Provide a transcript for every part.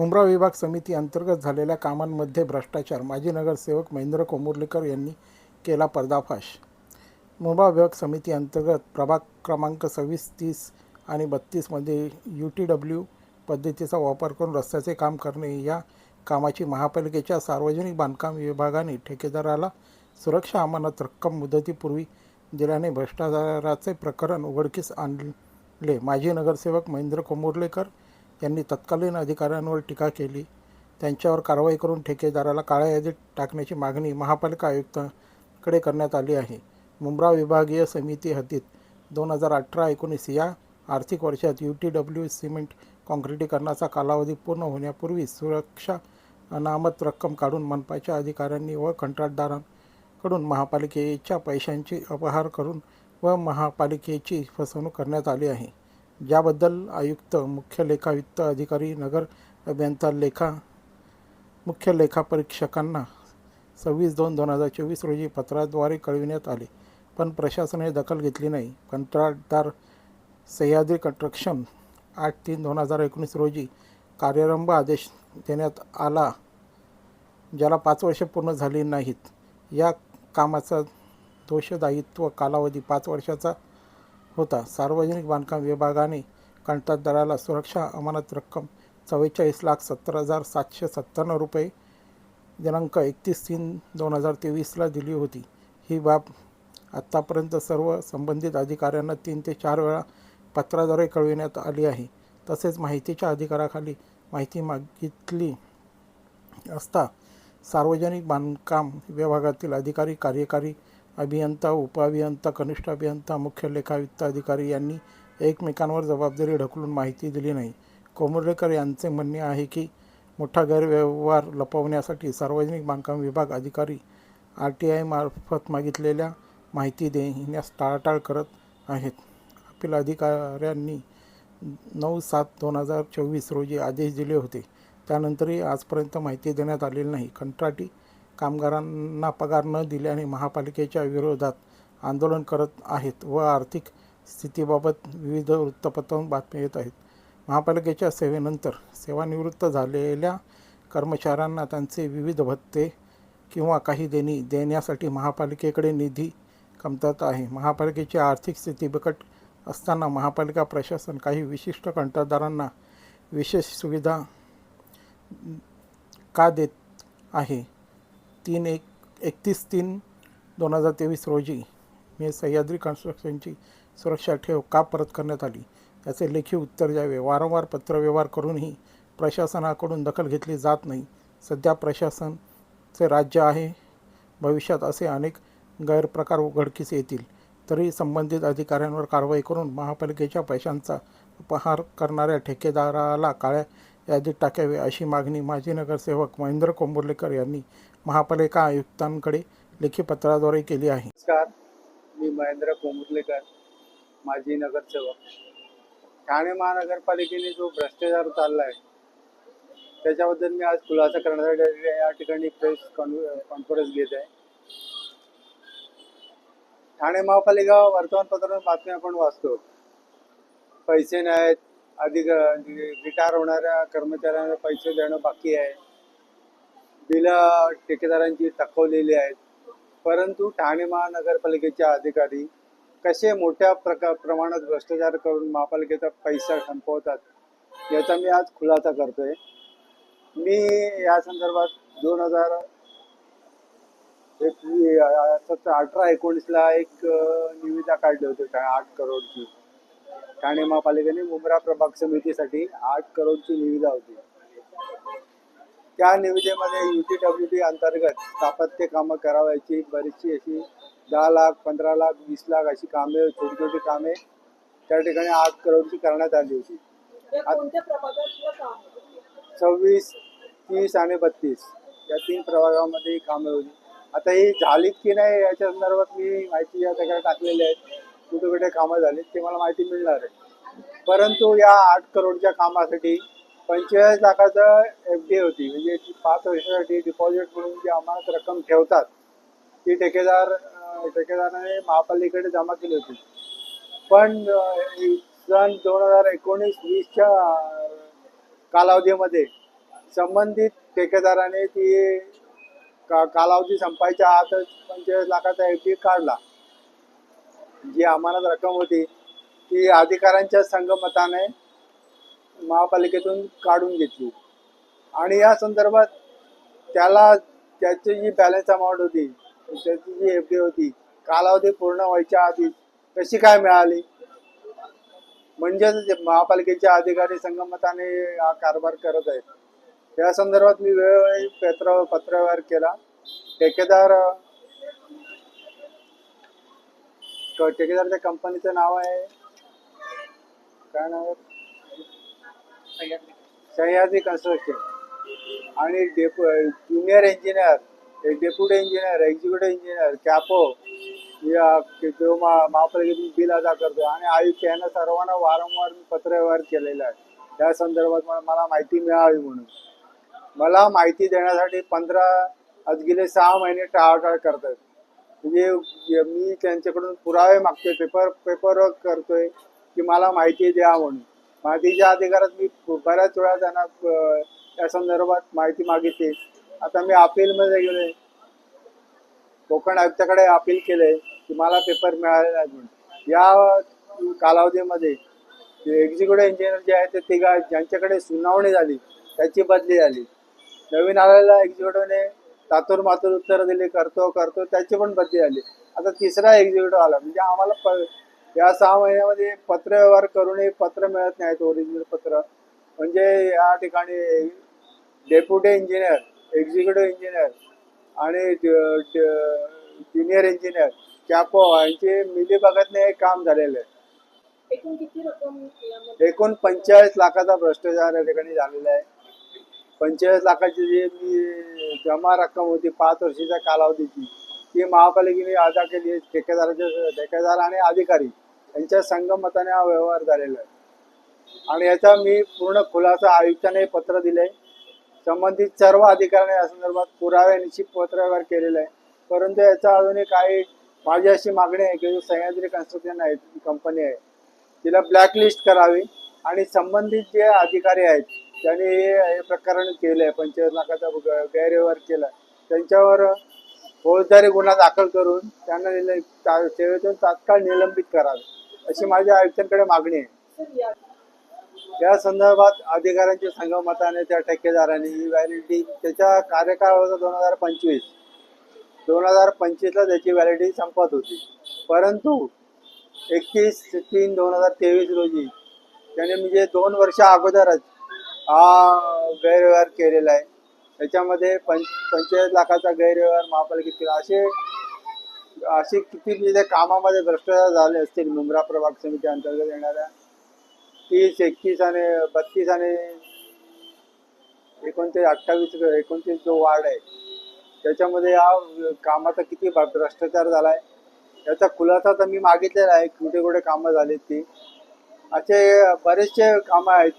मुंब्रा विभाग समिती अंतर्गत झालेल्या कामांमध्ये भ्रष्टाचार, माजी नगरसेवक महेंद्र कोमुर्लेकर यांनी केला पर्दाफाश। मुंब्रा विभाग समिती अंतर्गत प्रभाग क्रमांक 26, 30 आणि 32 मध्ये UTW पद्धतीचा वापर करून रस्त्याचे काम करणे या कामाची महापालिकेच्या सार्वजनिक बांधकाम विभागाने ठेकेदाराला सुरक्षा अमानत रक्कम मुदतीपूर्वी दिल्याने भ्रष्टाचाराचे प्रकरण उघडकीस आणले। माजी नगरसेवक महेंद्र कोमुर्लेकर यांनी तत्कालीन अधिकाऱ्यांवर टीका केली। त्यांच्यावर कारवाई करून ठेकेदाराला काळ्या यादीत टाकण्याची मागणी महापालिका आयुक्तांकडे करण्यात आली आहे। मुंब्रा विभागीय समिती हद्दीत 2018-19 या आर्थिक वर्षात UTW सिमेंट काँक्रिटीकरणाचा कालावधी पूर्ण होण्यापूर्वी सुरक्षा अनामत रक्कम काढून मनपाच्या अधिकाऱ्यांनी व कंत्राटदारांकडून महापालिकेच्या पैशांची अपहार करून व महापालिकेची फसवणूक करण्यात आली आहे। ज्याबद्दल आयुक्त, मुख्य लेखा वित्त अधिकारी, नगर अभियंता, मुख्य लेखापरीक्षकांना 26/2/2024 रोजी पत्राद्वारे कळविण्यात आले, पण प्रशासनाने दखल घेतली नाही। कंत्राटदार सह्याद्री कन्स्ट्रक्शन 8/3/2019 रोजी कार्यारंभ आदेश देण्यात आला, ज्याला 5 वर्षे पूर्ण झाली नाहीत। या कामाचा दोषदायित्व कालावधी 5 वर्षाचा होता। सार्वजनिक बांधकाम विभागाने कंत्राटदाराला सुरक्षा अमानत रक्कम 44,70,797 रुपये दिनांक 31/3/2023 दिली होती। ही बाब आत्तापर्यंत सर्व संबंधित अधिकाऱ्यांना 3 ते 4 वेळा पत्राद्वारे कळविण्यात आली आहे। तसेच माहितीच्या अधिकाराखाली माहिती मागितली असता सार्वजनिक बांधकाम विभागातील अधिकारी, कार्यकारी अभियंता, उपअभियंता, कनिष्ठ अभियंता, मुख्य लेखा वित्त अधिकारी यांनी एकमेकांवर जबाबदारी ढकलून माहिती दिली नाही। कोमुर्लेकर यांचे म्हणणे आहे की मोठा गैरव्यवहार लपवण्यासाठी सार्वजनिक बांधकाम विभाग अधिकारी RTI मार्फत मागितलेल्या माहिती देण्यास टाळाटाळ करत आहेत। अपील अधिकाऱ्यांनी 9/7/2024 रोजी आदेश दिले होते, त्यानंतरही आजपर्यंत माहिती देण्यात आलेली नाही। कंत्राटी कामगारांना पगार न दिल्याने महापालिकेच्या विरोधात आंदोलन करत आहेत व आर्थिक स्थितीबाबत विविध वृत्तपत्रांतून बातम्या येत आहेत। महापालिकेच्या सेवेनंतर सेवानिवृत्त झालेल्या कर्मचाऱ्यांना त्यांचे विविध भत्ते किंवा काही देणी देण्यासाठी महापालिकेकडे निधी कमतरता आहे। महापालिकेची आर्थिक स्थिती बिकट असताना महापालिका प्रशासन काही विशिष्ट कंत्राटदारांना विशेष सुविधा का देत आहे? 31/3/2023 रोजी सह्याद्री कन्स्ट्रक्शनची सुरक्षा ठेव का परत करण्यात आली, याचे लेखी उत्तर द्यावे। वारंवार पत्रव्यवहार करूनही प्रशासनाकडून दखल घेतली जात नाही। सध्या प्रशासनाचे राज्य आहे, भविष्यात असे अनेक गैरप्रकार उघडकीस येतील, तरी संबंधित अधिकाऱ्यांवर कारवाई करून महापालिकेच्या पैशांचा अपहार करणाऱ्या ठेकेदाराला काळ्या यादीत टाकावे, अशी मागणी माजी नगरसेवक महेंद्र कोमुर्लेकर यांनी महापालिका आयुक्तांकडे लेखी पत्राद्वारे केली आहे। नमस्कार, मी महेंद्र कोमुर्लेकर, माजी नगरसेवक। ठाणे महानगरपालिकेने जो भ्रष्टाचार चालला आहे त्याच्याबद्दल मी आज खुलासा करण्यासाठी या ठिकाणी प्रेस कॉन्फरन्स घेत आहे। ठाणे महापालिका वर्तमानपत्रात बातम्या आपण वाचतो, पैसे नाहीत, अधिक रिटायर होणाऱ्या कर्मचाऱ्यांना पैसे देणं बाकी आहे, बिलं ठेकेदारांची थकवलेली आहेत। परंतु ठाणे महानगरपालिकेचे अधिकारी कसे मोठ्या प्रमाणात भ्रष्टाचार करून महापालिकेचा पैसा संपवतात याचा मी आज खुलासा करतोय। मी या संदर्भात 2018-19 ला एक निविदा काढली होती 8 करोडची। ठाणे महापालिकेने मुंब्रा प्रभाग समितीसाठी 8 करोडची निविदा होती। त्या निविदेमध्ये UTWP अंतर्गत स्थापत्य कामं करावायची बरीचशी अशी 10 लाख, 15 लाख, 20 लाख अशी कामे, छोटी छोटी कामे त्या ठिकाणी 8 करोडची करण्यात आली होती। 26, 30 आणि 32 या 3 प्रभागामध्ये ही कामे होती। आता ही झालीत की नाही याच्या संदर्भात मी माहिती या सगळ्या टाकलेल्या आहेत, कुठे कुठे कामं झालीत ते मला माहिती मिळणार आहे। परंतु या 8 करोडच्या कामासाठी 45 लाखाचं FD होती, म्हणजे 5 वर्षासाठी डिपॉझिट म्हणून जी अमानत रक्कम ठेवतात ती ठेकेदाराने महापालिकेकडे जमा केली होती। पण सन 2019-20च्या कालावधीमध्ये संबंधित ठेकेदाराने ती कालावधी संपायच्या आतच 25 लाखाचा FD काढला. जी अमानत रक्कम होती ती अधिकाऱ्यांच्या संगमताने महापालिकेतून काढून घेतली आणि या संदर्भात त्याची जी बॅलन्स अमाऊंट होती, त्याची जी FD होती, कालावधी पूर्ण व्हायच्या आधी कशी काय मिळाली? म्हणजेच महापालिकेचे अधिकारी संगमताने हा कारभार करत आहेत. या संदर्भात मी वेळोवेळी पत्रव्यवहार केला. ठेकेदारच्या कंपनीचं नाव आहे, काय नाव आहे? सह्याद्री कन्स्ट्रक्शन. आणि junior engineer, deputy engineer, executive engineer, कॅपो जो महापालिकेतून बिल अदा करतो आणि आयुक्त यांना सर्वांना वारंवार पत्रव्यवहार केलेला आहे. त्या संदर्भात मला माहिती मिळावी म्हणून. मला माहिती देण्यासाठी आज गेले 6 महिने टाळाटाळ करतात. म्हणजे मी त्यांच्याकडून पुरावे मागतोय, पेपरवर्क करतोय की मला माहिती द्या म्हणून. माहितीच्या अधिकारात मी बऱ्याच वेळा त्यांना त्या संदर्भात माहिती मागितली. आता मी अपीलमध्ये गेले, कोकण आयुक्ताकडे अपील केले की मला पेपर मिळाले नाहीत म्हणून. या कालावधीमध्ये एक्झिक्युटिव्ह इंजिनियर जे आहेत ते ज्यांच्याकडे सुनावणी झाली त्याची बदली झाली. नवीन आलेल्या एक्झिक्युटिव्हने तातूर मातूर उत्तर दिली, करतो त्याची पण बदली झाली. आता तिसरा एक्झिक्युटिव्ह आला. म्हणजे आम्हाला या 6 महिन्यामध्ये पत्रव्यवहार करूनही पत्र मिळत नाहीत, ओरिजिनल पत्र. म्हणजे या ठिकाणी डेप्युटी इंजिनियर, एक्झिक्युटिव्ह इंजिनियर आणि ज्युनियर इंजिनियर, कॅपो यांचे मिलीभगतने हे काम झालेलं आहे. एकूण 45 लाखाचा भ्रष्टाचार या ठिकाणी झालेला आहे. 45 लाखाची जी मी जमा रक्कम होती 5 वर्षाच्या कालावधीची, ती महापालिकेने अदा केली. ठेकेदार आणि अधिकारी यांच्या संगमताने हा व्यवहार झालेला आहे. आणि याचा मी पूर्ण खुलासा आयुक्तांनी पत्र दिले. संबंधित सर्व अधिकाऱ्यांनी या संदर्भात पुराव्यानिशी पत्रव्यवहार केलेला आहे. परंतु याचा अजूनही काही माझी अशी मागणी आहे की जो सह्याद्री कन्स्ट्रक्शन आहे, कंपनी आहे, तिला ब्लॅकलिस्ट करावी आणि संबंधित जे अधिकारी आहेत त्यांनी हे प्रकरण केलंय, 45 लाखाचा गैरव्यवहार केला, त्यांच्यावर फौजदारी गुन्हा दाखल करून त्यांना सेवेतून तात्काळ निलंबित करावे अशी माझ्या आयुक्तांकडे मागणी आहे. या संदर्भात अधिकाऱ्यांच्या संगमताने त्या ठेकेदारांनी ही व्हॅलिडिटी, त्याचा कार्यकाळ होता 2025ला त्याची व्हॅलिडिटी संपत होती. परंतु 31/3/2023 रोजी त्याने म्हणजे 2 वर्ष अगोदरच हा गैरव्यवहार केलेला आहे. त्याच्यामध्ये 45 लाखाचा गैरव्यवहार महापालिकेत केला. असे किती म्हणजे कामामध्ये भ्रष्टाचार झाले असतील. मुंब्रा प्रभाग समिती अंतर्गत येणाऱ्या 30, 31 आणि 32 आणि 29 जो वार्ड आहे त्याच्यामध्ये या कामाचा किती भ्रष्टाचार झाला आहे याचा खुलासा तर मी मागितलेला आहे. कुठे कुठे कामं झालीत ती. असे बरेचसे कामं आहेत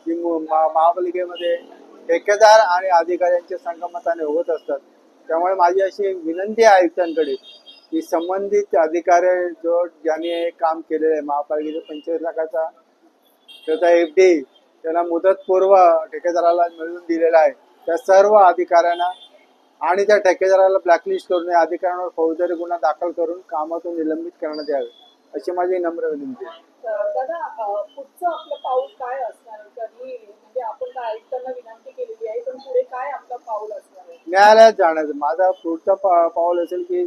की महापालिकेमध्ये ठेकेदार आणि अधिकाऱ्यांच्या संगमताने होत असतात. त्यामुळे माझी अशी विनंती आहे आयुक्तांकडे की संबंधित अधिकारी ज्यांनी हे काम केलेलं आहे, महापालिकेचे 45 लाखाचा त्याचा FD त्याला मुदतपूर्व ठेकेदाराला मिळवून दिलेला आहे, त्या सर्व अधिकाऱ्यांना आणि त्या ठेकेदाराला ब्लॅकलिस्ट करून अधिकाऱ्यांवर फौजदारी गुन्हा दाखल करून कामातून निलंबित करण्यात यावे अशी माझी नम्र विनंती आहे. दादा, पुढचं आपलं पाऊल काय असणार आहे? कधी म्हणजे आपण काय आयुक्तांना विनंती केलेली आहे, पण पुढे काय आपलं पाऊल असणार आहे? न्यायालयात जाण्याचं माझा पुढचा पाऊल असेल की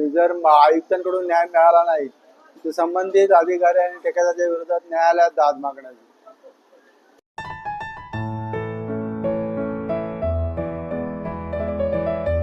जर आयुक्तांकडून न्याय मिळाला नाही तर संबंधित अधिकारी आणि ठेकेदाराच्या विरोधात न्यायालयात दाद मागण्याची.